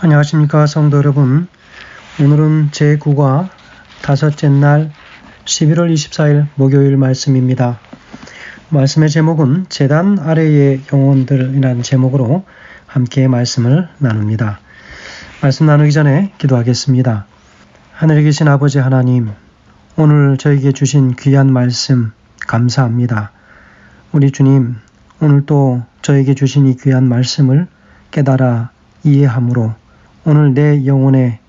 안녕하십니까 성도 여러분. 오늘은 제9과 다섯째 날 11월 24일 목요일 말씀입니다. 말씀의 제목은 제단 아래의 영혼들이라는 제목으로 함께 말씀을 나눕니다. 말씀 나누기 전에 기도하겠습니다. 하늘에 계신 아버지 하나님, 오늘 저에게 주신 귀한 말씀 감사합니다. 우리 주님, 오늘 또 저에게 주신 이 귀한 말씀을 깨달아 이해함으로 오늘 내 영혼에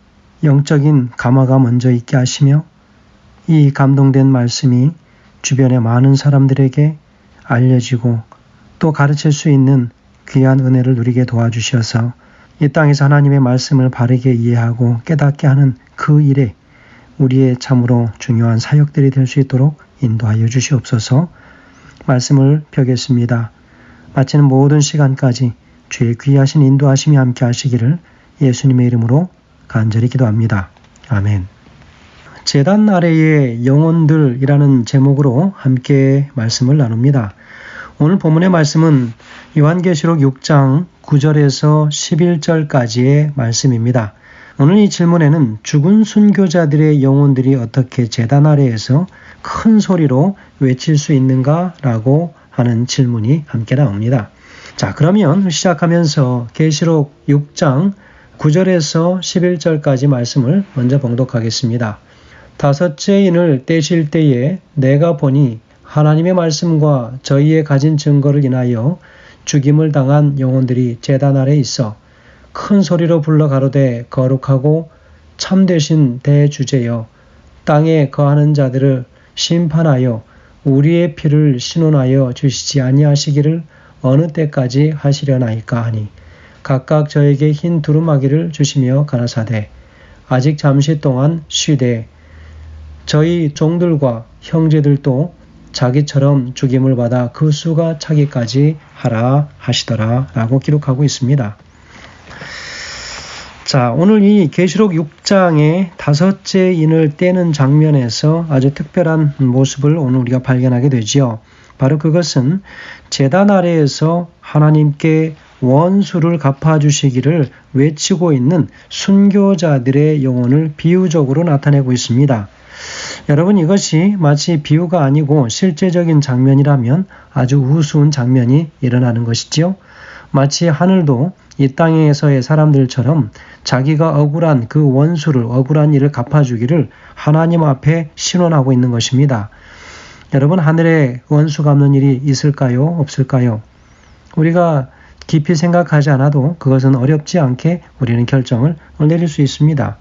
영적인 감화가 먼저 있게 하시며 이 감동된 말씀이 주변의 많은 사람들에게 알려지고 또 가르칠 수 있는 귀한 은혜를 누리게 도와주셔서 이 땅에서 하나님의 말씀을 바르게 이해하고 깨닫게 하는 그 일에 우리의 참으로 중요한 사역들이 될 수 있도록 인도하여 주시옵소서. 말씀을 펴겠습니다. 마치는 모든 시간까지 주의 귀하신 인도하심이 함께 하시기를 예수님의 이름으로 간절히 기도합니다. 아멘. 제단 아래의 영혼들이라는 제목으로 함께 말씀을 나눕니다. 오늘 본문의 말씀은 요한계시록 6장 9절에서 11절까지의 말씀입니다. 오늘 이 질문에는 죽은 순교자들의 영혼들이 어떻게 제단 아래에서 큰 소리로 외칠 수 있는가라고 하는 질문이 함께 나옵니다. 자, 그러면 시작하면서 계시록 6장 9절에서 11절까지 말씀을 먼저 봉독하겠습니다. 다섯째 인을 떼실 때에 내가 보니 하나님의 말씀과 저희의 가진 증거를 인하여 죽임을 당한 영혼들이 제단 아래 있어 큰 소리로 불러 가로되 거룩하고 참되신 대주제여 땅에 거하는 자들을 심판하여 우리의 피를 신원하여 주시지 아니하시기를 어느 때까지 하시려나이까 하니 각각 저에게 흰 두루마기를 주시며 가라사대 아직 잠시 동안 쉬되 저희 종들과 형제들도 자기처럼 죽임을 받아 그 수가 차기까지 하라 하시더라 라고 기록하고 있습니다. 자, 오늘 이 계시록 6장의 다섯째 인을 떼는 장면에서 아주 특별한 모습을 오늘 우리가 발견하게 되지요. 바로 그것은 제단 아래에서 하나님께 원수를 갚아주시기를 외치고 있는 순교자들의 영혼을 비유적으로 나타내고 있습니다. 여러분, 이것이 마치 비유가 아니고 실제적인 장면이라면 아주 우스운 장면이 일어나는 것이지요. 마치 하늘도 이 땅에서의 사람들처럼 자기가 억울한 그 원수를 억울한 일을 갚아주기를 하나님 앞에 신원하고 있는 것입니다. 여러분, 하늘에 원수 갚는 일이 있을까요? 없을까요? 우리가 깊이 생각하지 않아도 그것은 어렵지 않게 우리는 결정을 내릴 수 있습니다.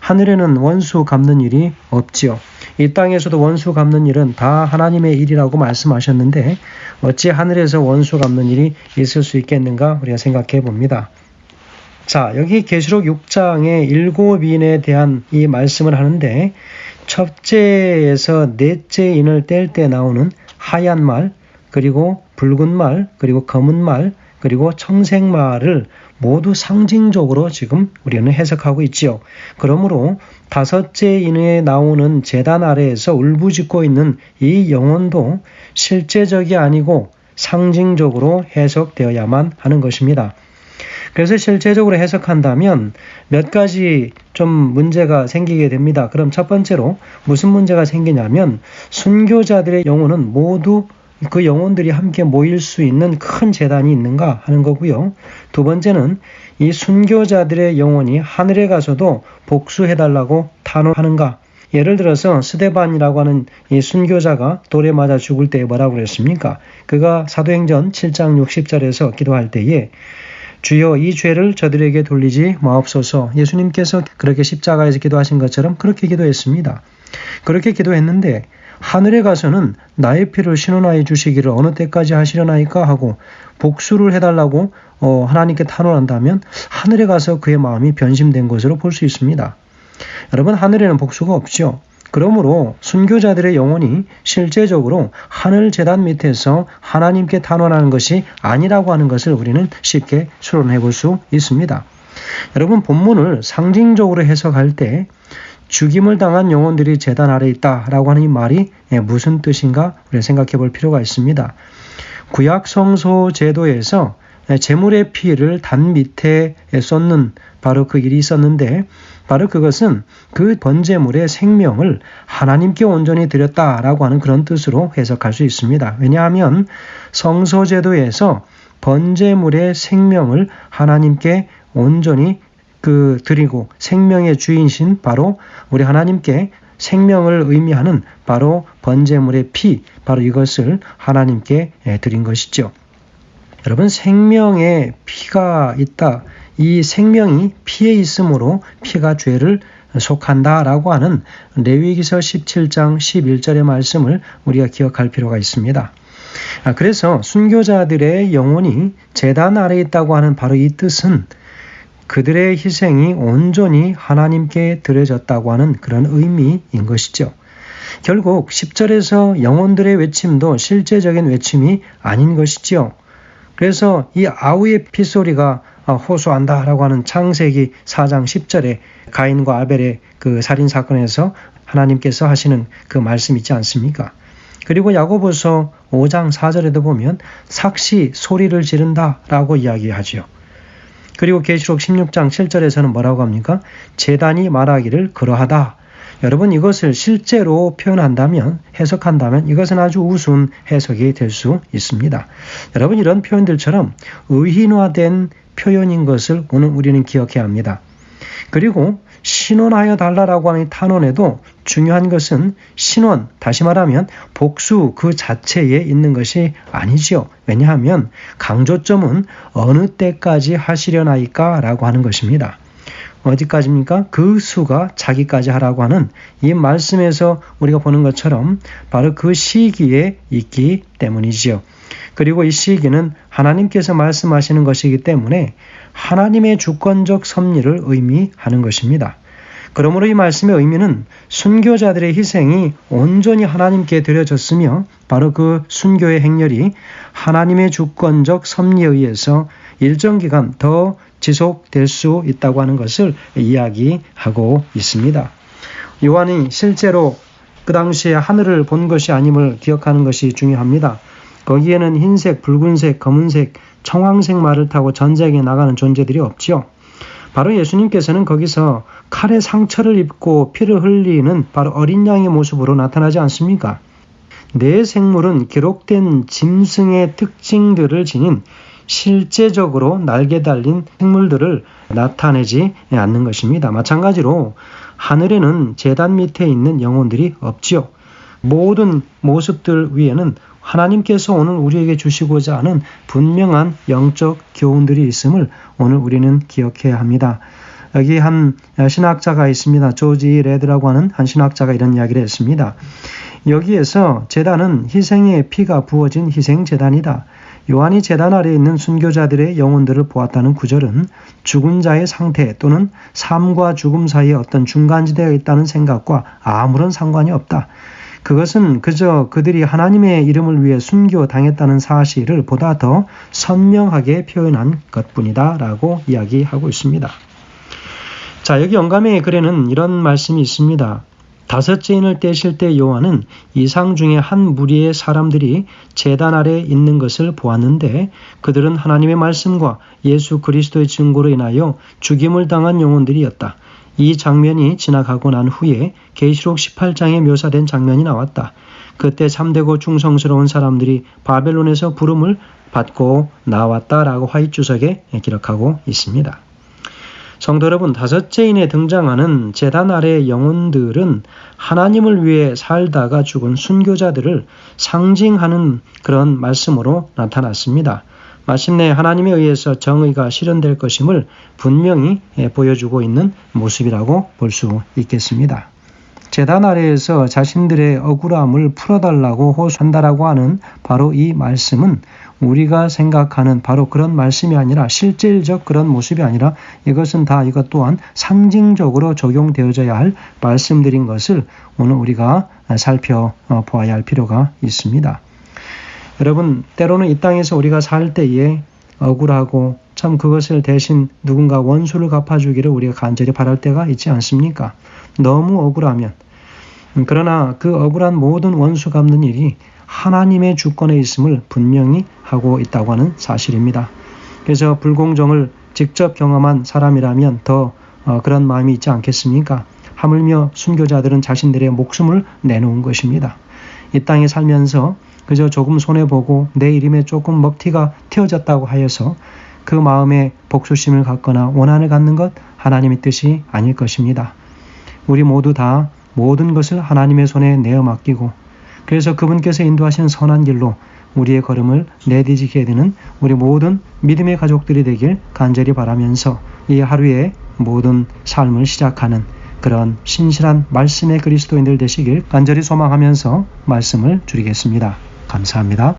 하늘에는 원수 갚는 일이 없지요. 이 땅에서도 원수 갚는 일은 다 하나님의 일이라고 말씀하셨는데 어찌 하늘에서 원수 갚는 일이 있을 수 있겠는가 우리가 생각해 봅니다. 자, 여기 계시록 6장의 7인에 대한 이 말씀을 하는데 첫째에서 넷째 인을 뗄 때 나오는 하얀 말, 그리고 붉은 말, 그리고 검은 말, 그리고 청색 말을 모두 상징적으로 지금 우리는 해석하고 있지요. 그러므로 다섯째 인에 나오는 제단 아래에서 울부짖고 있는 이 영혼도 실제적이 아니고 상징적으로 해석되어야만 하는 것입니다. 그래서 실제적으로 해석한다면 몇 가지 좀 문제가 생기게 됩니다. 그럼 첫 번째로 무슨 문제가 생기냐면 순교자들의 영혼은 모두 그 영혼들이 함께 모일 수 있는 큰 제단이 있는가 하는 거고요. 두 번째는 이 순교자들의 영혼이 하늘에 가서도 복수해달라고 탄원하는가. 예를 들어서 스데반이라고 하는 이 순교자가 돌에 맞아 죽을 때 뭐라고 그랬습니까? 그가 사도행전 7장 60절에서 기도할 때에 주여 이 죄를 저들에게 돌리지 마옵소서. 예수님께서 그렇게 십자가에서 기도하신 것처럼 그렇게 기도했습니다. 그렇게 기도했는데 하늘에 가서는 나의 피를 신원하여 주시기를 어느 때까지 하시려나이까 하고 복수를 해달라고 하나님께 탄원한다면 하늘에 가서 그의 마음이 변심된 것으로 볼 수 있습니다. 여러분, 하늘에는 복수가 없죠. 그러므로 순교자들의 영혼이 실제적으로 하늘 제단 밑에서 하나님께 탄원하는 것이 아니라고 하는 것을 우리는 쉽게 추론해 볼 수 있습니다. 여러분, 본문을 상징적으로 해석할 때 죽임을 당한 영혼들이 제단 아래 있다라고 하는 이 말이 무슨 뜻인가 우리가 생각해 볼 필요가 있습니다. 구약 성소 제도에서 제물의 피를 단 밑에 쏟는 바로 그 일이 있었는데 바로 그것은 그 번제물의 생명을 하나님께 온전히 드렸다라고 하는 그런 뜻으로 해석할 수 있습니다. 왜냐하면 성소제도에서 번제물의 생명을 하나님께 온전히 드리고 생명의 주인이신 바로 우리 하나님께 생명을 의미하는 바로 번제물의 피, 바로 이것을 하나님께 드린 것이죠. 여러분, 생명의 피가 있다. 이 생명이 피에 있으므로 피가 죄를 속한다라고 하는 레위기서 17장 11절의 말씀을 우리가 기억할 필요가 있습니다. 그래서 순교자들의 영혼이 제단 아래에 있다고 하는 바로 이 뜻은 그들의 희생이 온전히 하나님께 드려졌다고 하는 그런 의미인 것이죠. 결국 10절에서 영혼들의 외침도 실제적인 외침이 아닌 것이죠. 그래서 이 아우의 핏소리가 호소한다라고 하는 창세기 4장 10절에 가인과 아벨의 그 살인사건에서 하나님께서 하시는 그 말씀 있지 않습니까? 그리고 야고보서 5장 4절에도 보면 삭시 소리를 지른다라고 이야기하죠. 그리고 계시록 16장 7절에서는 뭐라고 합니까? 제단이 말하기를 그러하다. 여러분, 이것을 실제로 표현한다면, 해석한다면 이것은 아주 우스운 해석이 될 수 있습니다. 여러분, 이런 표현들처럼 의인화된 표현인 것을 오늘 우리는 기억해야 합니다. 그리고 신원하여 달라라고 하는 탄원에도 중요한 것은 신원, 다시 말하면 복수 그 자체에 있는 것이 아니지요. 왜냐하면 강조점은 어느 때까지 하시려나이까 라고 하는 것입니다. 어디까지입니까? 그 수가 자기까지 하라고 하는 이 말씀에서 우리가 보는 것처럼 바로 그 시기에 있기 때문이지요. 그리고 이 시기는 하나님께서 말씀하시는 것이기 때문에 하나님의 주권적 섭리를 의미하는 것입니다. 그러므로 이 말씀의 의미는 순교자들의 희생이 온전히 하나님께 드려졌으며 바로 그 순교의 행렬이 하나님의 주권적 섭리에 의해서 일정 기간 더 지속될 수 있다고 하는 것을 이야기하고 있습니다. 요한이 실제로 그 당시에 하늘을 본 것이 아님을 기억하는 것이 중요합니다. 거기에는 흰색, 붉은색, 검은색, 청황색 말을 타고 전쟁에 나가는 존재들이 없지요. 바로 예수님께서는 거기서 칼의 상처를 입고 피를 흘리는 바로 어린 양의 모습으로 나타나지 않습니까? 네 생물은 기록된 짐승의 특징들을 지닌 실제적으로 날개 달린 생물들을 나타내지 않는 것입니다. 마찬가지로 하늘에는 제단 밑에 있는 영혼들이 없지요. 모든 모습들 위에는 하나님께서 오늘 우리에게 주시고자 하는 분명한 영적 교훈들이 있음을 오늘 우리는 기억해야 합니다. 여기 한 신학자가 있습니다. 조지 레드라고 하는 한 신학자가 이런 이야기를 했습니다. 여기에서 제단은 희생의 피가 부어진 희생제단이다. 요한이 제단 아래에 있는 순교자들의 영혼들을 보았다는 구절은 죽은 자의 상태 또는 삶과 죽음 사이에 어떤 중간지대에 있다는 생각과 아무런 상관이 없다. 그것은 그저 그들이 하나님의 이름을 위해 순교당했다는 사실을 보다 더 선명하게 표현한 것뿐이다 라고 이야기하고 있습니다. 자, 여기 영감의 글에는 이런 말씀이 있습니다. 다섯째 인을 떼실 때 요한은 이상 중에 한 무리의 사람들이 제단 아래 있는 것을 보았는데 그들은 하나님의 말씀과 예수 그리스도의 증거로 인하여 죽임을 당한 영혼들이었다. 이 장면이 지나가고 난 후에 계시록 18장에 묘사된 장면이 나왔다. 그때 참되고 충성스러운 사람들이 바벨론에서 부름을 받고 나왔다라고 화이트주석에 기록하고 있습니다. 성도 여러분, 다섯째 인에 등장하는 제단 아래의 영혼들은 하나님을 위해 살다가 죽은 순교자들을 상징하는 그런 말씀으로 나타났습니다. 마침내 하나님에 의해서 정의가 실현될 것임을 분명히 보여주고 있는 모습이라고 볼 수 있겠습니다. 제단 아래에서 자신들의 억울함을 풀어달라고 호소한다라고 하는 바로 이 말씀은 우리가 생각하는 바로 그런 말씀이 아니라 실질적 그런 모습이 아니라 이것은 다 이것 또한 상징적으로 적용되어져야 할 말씀들인 것을 오늘 우리가 살펴보아야 할 필요가 있습니다. 여러분, 때로는 이 땅에서 우리가 살 때에 억울하고 참 그것을 대신 누군가 원수를 갚아주기를 우리가 간절히 바랄 때가 있지 않습니까? 너무 억울하면. 그러나 그 억울한 모든 원수 갚는 일이 하나님의 주권에 있음을 분명히 하고 있다고 하는 사실입니다. 그래서 불공정을 직접 경험한 사람이라면 더 그런 마음이 있지 않겠습니까? 하물며 순교자들은 자신들의 목숨을 내놓은 것입니다. 이 땅에 살면서 그저 조금 손해보고 내 이름에 조금 먹튀가 튀어졌다고 하여서 그 마음에 복수심을 갖거나 원한을 갖는 것 하나님의 뜻이 아닐 것입니다. 우리 모두 다 모든 것을 하나님의 손에 내어 맡기고 그래서 그분께서 인도하시는 선한 길로 우리의 걸음을 내디지게 되는 우리 모든 믿음의 가족들이 되길 간절히 바라면서 이 하루의 모든 삶을 시작하는 그런 신실한 말씀의 그리스도인들 되시길 간절히 소망하면서 말씀을 드리겠습니다. 감사합니다.